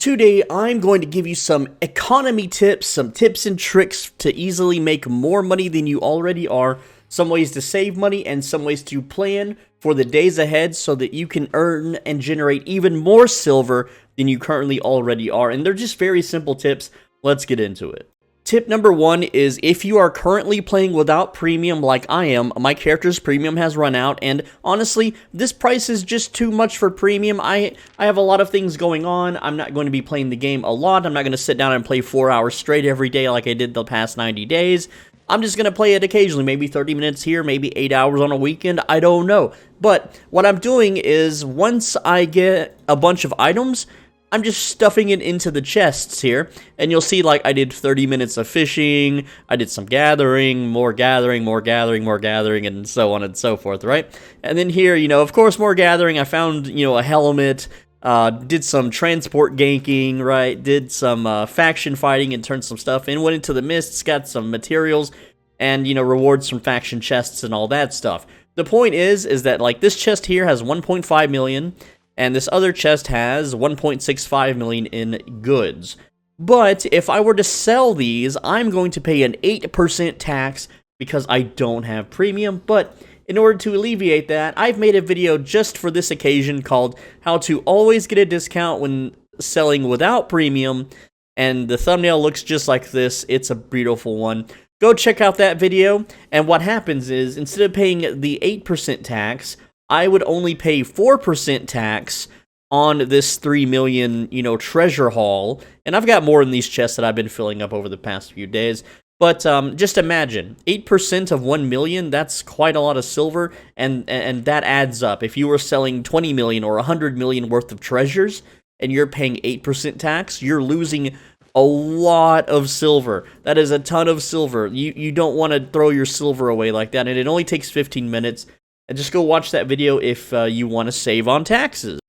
Today, I'm going to give you some economy tips, some tips and tricks to easily make more money than you already are, some ways to save money, and some ways to plan for the days ahead so that you can earn and generate even more silver than you currently already are. And they're just very simple tips. Let's get into it. Tip number one is if you are currently playing without premium like I am, my character's premium has run out, and honestly, this price is just too much for premium. I have a lot of things going on. I'm not going to be playing the game a lot. I'm not going to sit down and play 4 hours straight every day like I did the past 90 days. I'm just going to play it occasionally, maybe 30 minutes here, maybe 8 hours on a weekend, I don't know. But what I'm doing is once I get a bunch of items, I'm just stuffing it into the chests here, and you'll see like I did 30 minutes of fishing, I did some gathering, more gathering, more gathering, more gathering, and so on and so forth, right? And then here, of course, more gathering. I found, a helmet, did some transport ganking, right? Did some faction fighting and turned some stuff in, went into the mists, got some materials, and, rewards from faction chests and all that stuff. The point is that like this chest here has 1.5 million, and this other chest has 1.65 million in goods. But if I were to sell these, I'm going to pay an 8% tax because I don't have premium. But in order to alleviate that, I've made a video just for this occasion called How to Always Get a Discount When Selling Without Premium. And the thumbnail looks just like this. It's a beautiful one. Go check out that video. And what happens is, instead of paying the 8% tax, I would only pay 4% tax on this 3 million, treasure haul. And I've got more in these chests that I've been filling up over the past few days. But just imagine, 8% of 1 million, that's quite a lot of silver, and that adds up. If you were selling 20 million or 100 million worth of treasures, and you're paying 8% tax, you're losing a lot of silver. That is a ton of silver. You don't want to throw your silver away like that, and it only takes 15 minutes. And just go watch that video if you want to save on taxes.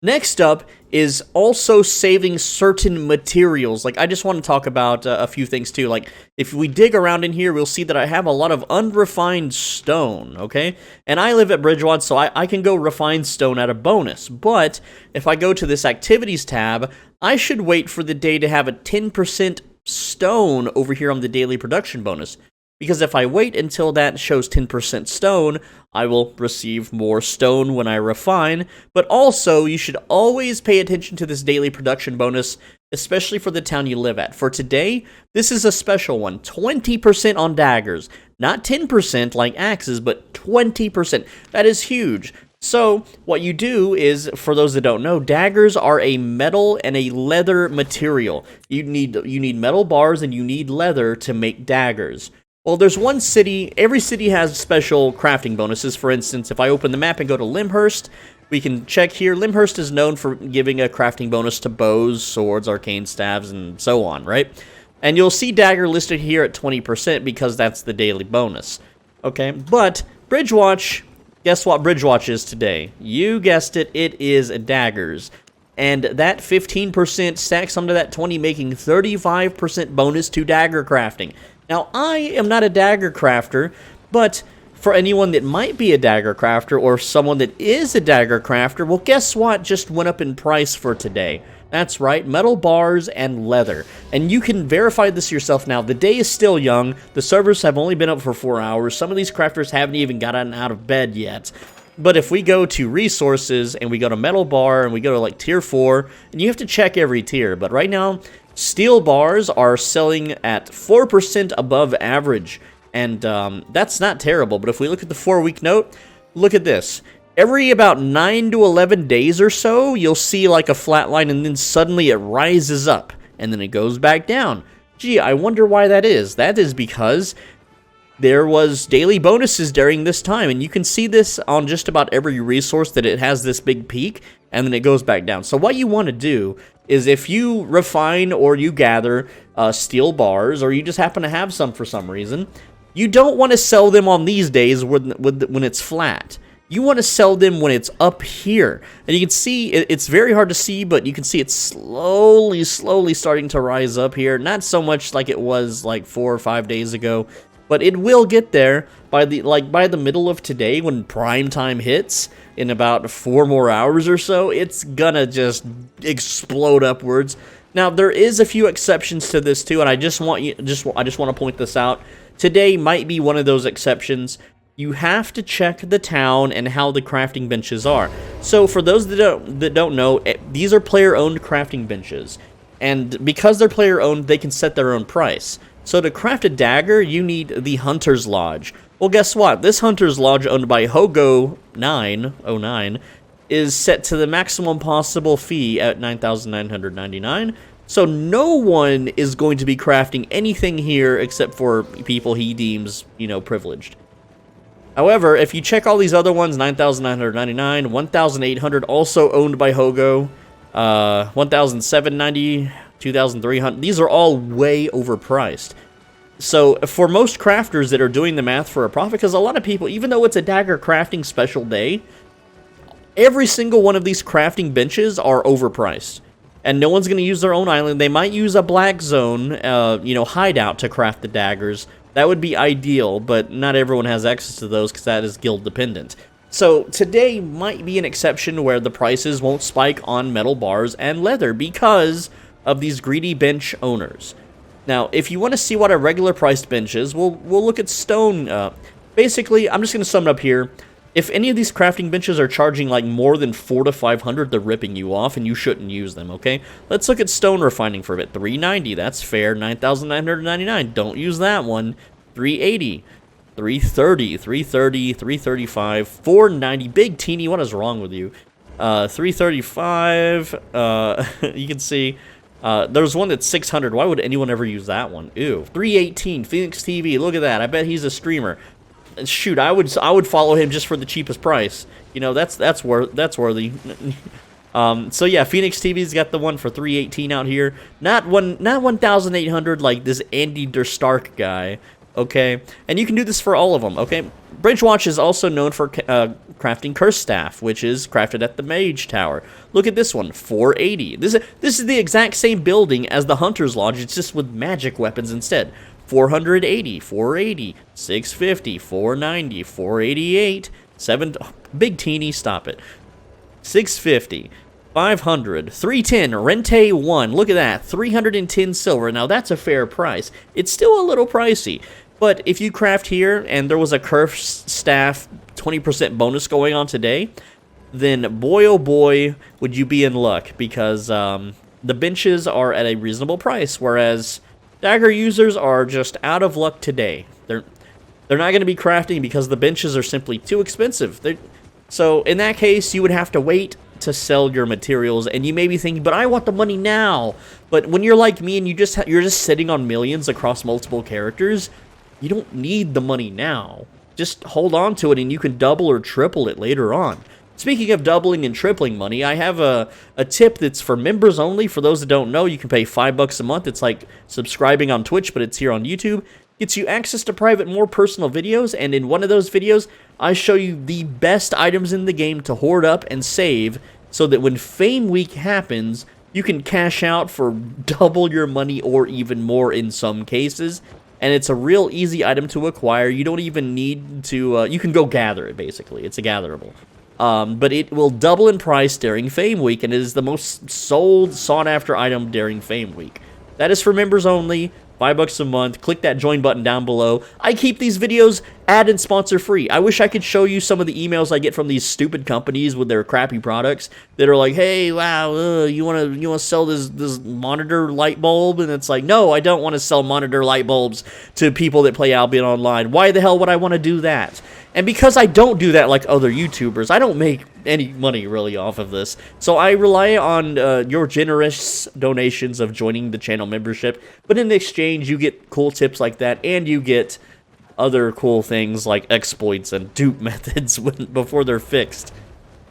Next up is also saving certain materials. Like, I just want to talk about a few things too. Like, if we dig around in here, we'll see that I have a lot of unrefined stone, okay? And I live at Bridgewater, so I can go refine stone at a bonus. But if I go to this activities tab, I should wait for the day to have a 10% stone over here on the daily production bonus. Because if I wait until that shows 10% stone, I will receive more stone when I refine. But also, you should always pay attention to this daily production bonus, especially for the town you live at. For today, this is a special one. 20% on daggers. Not 10% like axes, but 20%. That is huge. So, what you do is, for those that don't know, daggers are a metal and a leather material. You need metal bars and you need leather to make daggers. Well, there's one city, every city has special crafting bonuses. For instance, if I open the map and go to Limhurst, we can check here. Limhurst is known for giving a crafting bonus to bows, swords, arcane staves, and so on, right? And you'll see dagger listed here at 20% because that's the daily bonus. Okay, but Bridgewatch, guess what Bridgewatch is today? You guessed it, it is daggers. And that 15% stacks onto that 20, making 35% bonus to dagger crafting. Now, I am not a dagger crafter, but for anyone that might be a dagger crafter or someone that is a dagger crafter, well, guess what just went up in price for today? That's right, metal bars and leather. And you can verify this yourself now. The day is still young. The servers have only been up for 4 hours. Some of these crafters haven't even gotten out of bed yet. But if we go to resources and we go to metal bar and we go to like tier 4, and you have to check every tier, but right now, steel bars are selling at 4% above average, and that's not terrible. But if we look at the 4-week note, look at this. Every about 9 to 11 days or so, you'll see like a flat line, and then suddenly it rises up, and then it goes back down. Gee, I wonder why that is. That is because there was daily bonuses during this time, and you can see this on just about every resource that it has this big peak, and then it goes back down. So what you want to do is if you refine or you gather steel bars, or you just happen to have some for some reason, you don't want to sell them on these days when it's flat. You want to sell them when it's up here. And you can see, it's very hard to see, but you can see it's slowly starting to rise up here. Not so much like it was like 4 or 5 days ago, but it will get there by the middle of today when prime time hits in about 4 more hours or so. It's gonna just explode upwards. Now there is a few exceptions to this too, and I just want to point this out. Today might be one of those exceptions. You have to check the town and how the crafting benches are. So for those that don't know, these are player-owned crafting benches. And because they're player-owned, they can set their own price. So to craft a dagger, you need the Hunter's Lodge. Well, guess what? This Hunter's Lodge, owned by Hogo909, is set to the maximum possible fee at 9,999. So no one is going to be crafting anything here except for people he deems, privileged. However, if you check all these other ones, 9,999, 1,800, also owned by Hogo, 1,790, 2,300, these are all way overpriced. So for most crafters that are doing the math for a profit, because a lot of people, even though it's a dagger crafting special day, every single one of these crafting benches are overpriced. And no one's going to use their own island. They might use a black zone, hideout to craft the daggers. That would be ideal, but not everyone has access to those because that is guild dependent. So today might be an exception where the prices won't spike on metal bars and leather because of these greedy bench owners. Now, if you want to see what a regular priced bench is, we'll look at stone. Basically, I'm just going to sum it up here. If any of these crafting benches are charging like more than 400 to 500, they're ripping you off and you shouldn't use them, okay? Let's look at stone refining for a bit. 390, that's fair. 9,999, don't use that one. 380, 330, 330, 335, 490, big teeny, what is wrong with you? 335, you can see, there's one that's 600. Why would anyone ever use that one? Ew. 318, Phoenix TV, look at that. I bet he's a streamer. Shoot, I would follow him just for the cheapest price. That's worthy. So yeah, Phoenix TV's got the one for 318 out here. Not 1,800 like this Andy Der Stark guy. Okay, and you can do this for all of them. Okay, Bridgewatch is also known for crafting Curse Staff, which is crafted at the Mage Tower. Look at this one, 480. This is the exact same building as the Hunter's Lodge. It's just with magic weapons instead. 480, 480, 650, 490, 488, 7... Big teeny, stop it. 650, 500, 310, Rente 1. Look at that, 310 silver. Now, that's a fair price. It's still a little pricey. But if you craft here, and there was a Curse Staff 20% bonus going on today, then boy, oh boy, would you be in luck. Because the benches are at a reasonable price, whereas dagger users are just out of luck today. They're not going to be crafting because the benches are simply too expensive. So in that case, you would have to wait to sell your materials, and you may be thinking, but I want the money now. But when you're like me and you're just sitting on millions across multiple characters, you don't need the money now. Just hold on to it, and you can double or triple it later on. Speaking of doubling and tripling money, I have a tip that's for members only. For those that don't know, you can pay $5 a month. It's like subscribing on Twitch, but it's here on YouTube. Gets you access to private, more personal videos, and in one of those videos, I show you the best items in the game to hoard up and save, so that when Fame Week happens, you can cash out for double your money or even more in some cases. And it's a real easy item to acquire. You don't even need to, you can go gather it, basically. It's a gatherable. But it will double in price during Fame Week, and it is the most sought-after item during Fame Week. That is for members only. $5 a month. Click that join button down below. I keep these videos ad and sponsor free. I wish I could show you some of the emails I get from these stupid companies with their crappy products that are like, "Hey, wow, you want to sell this monitor light bulb?" And it's like, "No, I don't want to sell monitor light bulbs to people that play Albion Online. Why the hell would I want to do that?" And because I don't do that like other YouTubers, I don't make any money really off of this. So I rely on your generous donations of joining the channel membership. But in exchange, you get cool tips like that, and you get other cool things like exploits and dupe methods before they're fixed.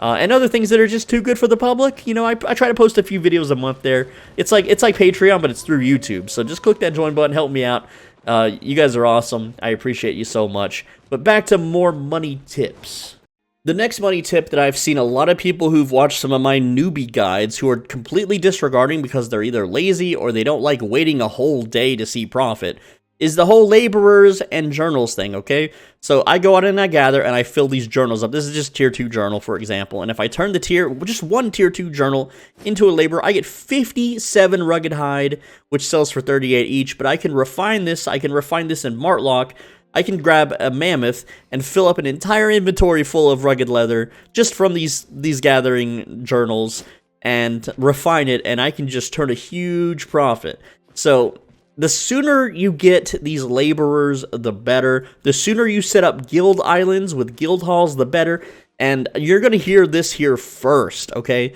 And other things that are just too good for the public. You know, I try to post a few videos a month there. It's like Patreon, but it's through YouTube. So just click that join button, help me out. You guys are awesome. I appreciate you so much. But back to more money tips. The next money tip that I've seen a lot of people who've watched some of my newbie guides who are completely disregarding because they're either lazy or they don't like waiting a whole day to see profit is the whole laborers and journals thing, okay? So I go out and I gather and I fill these journals up. This is just tier 2 journal, for example. And if I turn just one tier 2 journal into a laborer, I get 57 rugged hide, which sells for 38 each. But I can refine this. I can refine this in Martlock. I can grab a mammoth and fill up an entire inventory full of rugged leather just from these gathering journals and refine it, and I can just turn a huge profit. So the sooner you get these laborers, the better. The sooner you set up guild islands with guild halls, the better. And you're going to hear this here first, okay?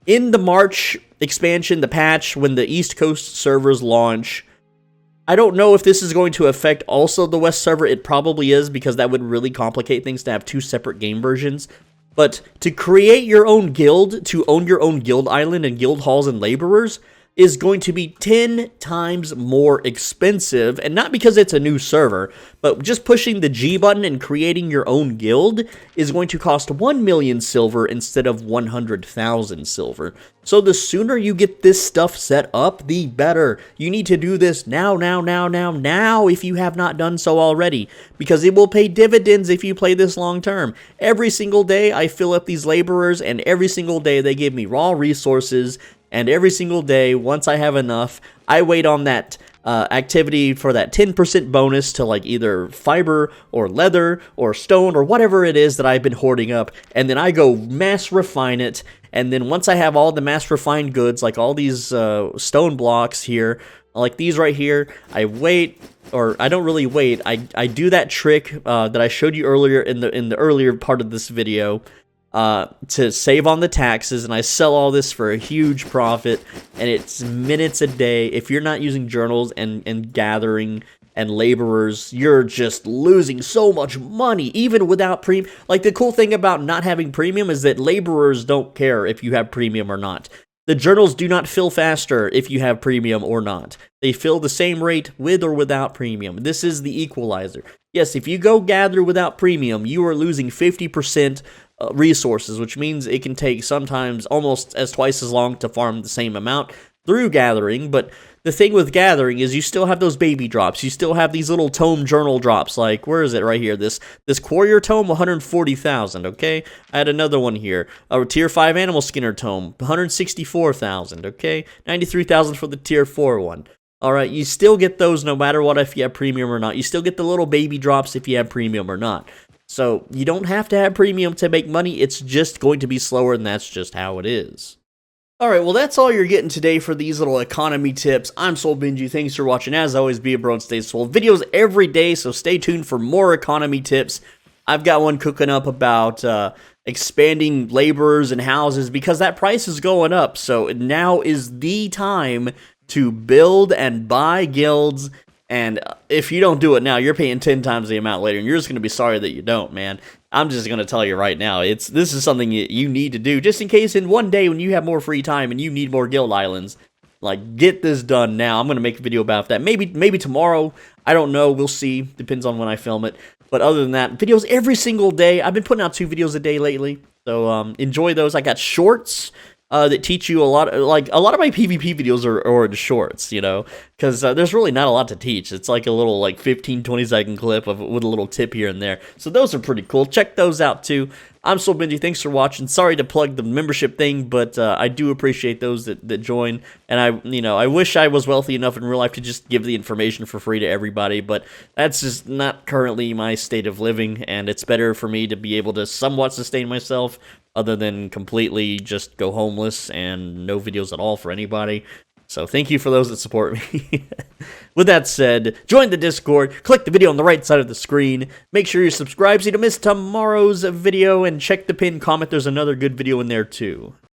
In the March expansion, the patch, when the East Coast servers launch, I don't know if this is going to affect also the West server. It probably is, because that would really complicate things to have 2 separate game versions. But to create your own guild, to own your own guild island and guild halls and laborers, is going to be 10 times more expensive, and not because it's a new server, but just pushing the G button and creating your own guild is going to cost 1 million silver instead of 100,000 silver. So the sooner you get this stuff set up, the better. You need to do this now if you have not done so already, because it will pay dividends if you play this long term. Every single day I fill up these laborers, and every single day they give me raw resources. And every single day, once I have enough, I wait on that activity for that 10% bonus to like either fiber or leather or stone or whatever it is that I've been hoarding up. And then I go mass refine it. And then once I have all the mass refined goods, like all these stone blocks here, like these right here, I wait, or I don't really wait. I do that trick that I showed you earlier in the earlier part of this video. To save on the taxes, and I sell all this for a huge profit, and it's minutes a day. If you're not using journals and gathering and laborers, you're just losing so much money, even without premium. Like, the cool thing about not having premium is that laborers don't care if you have premium or not. The journals do not fill faster if you have premium or not. They fill the same rate with or without premium. This is the equalizer. Yes, if you go gather without premium, you are losing 50% resources, which means it can take sometimes almost twice as long to farm the same amount through gathering. But the thing with gathering is you still have those baby drops. You still have these little tome journal drops. Like, where is it? Right here. This Quarrier tome, 140,000, okay? I had another one here. A tier 5 animal skinner tome, 164,000, okay? 93,000 for the tier 4 one. Alright, you still get those no matter what if you have premium or not. You still get the little baby drops if you have premium or not. So you don't have to have premium to make money. It's just going to be slower, and that's just how it is. Alright, well, that's all you're getting today for these little economy tips. I'm Soul Benji. Thanks for watching. As always, be a bro and stay swole. Videos every day, so stay tuned for more economy tips. I've got one cooking up about expanding laborers and houses, because that price is going up. So now is the time to build and buy guilds. And if you don't do it now, you're paying 10 times the amount later, and you're just going to be sorry that you don't, man. I'm just going to tell you right now, this is something you need to do, just in case in one day when you have more free time and you need more guild islands. Like, get this done now. I'm going to make a video about that. Maybe tomorrow. I don't know. We'll see. Depends on when I film it. But other than that, videos every single day. I've been putting out 2 videos a day lately, so enjoy those. I got shorts that teach you a lot. Like, a lot of my PvP videos are in shorts, you know, because there's really not a lot to teach. It's like a little 15-20 second clip with a little tip here and there. So those are pretty cool. Check those out too. I'm Soul Benji. Thanks for watching. Sorry to plug the membership thing, but I do appreciate those that join. And I wish I was wealthy enough in real life to just give the information for free to everybody, but that's just not currently my state of living, and it's better for me to be able to somewhat sustain myself other than completely just go homeless and no videos at all for anybody. So thank you for those that support me. With that said, join the Discord, click the video on the right side of the screen, make sure you subscribe so you don't miss tomorrow's video, and check the pinned comment. There's another good video in there too.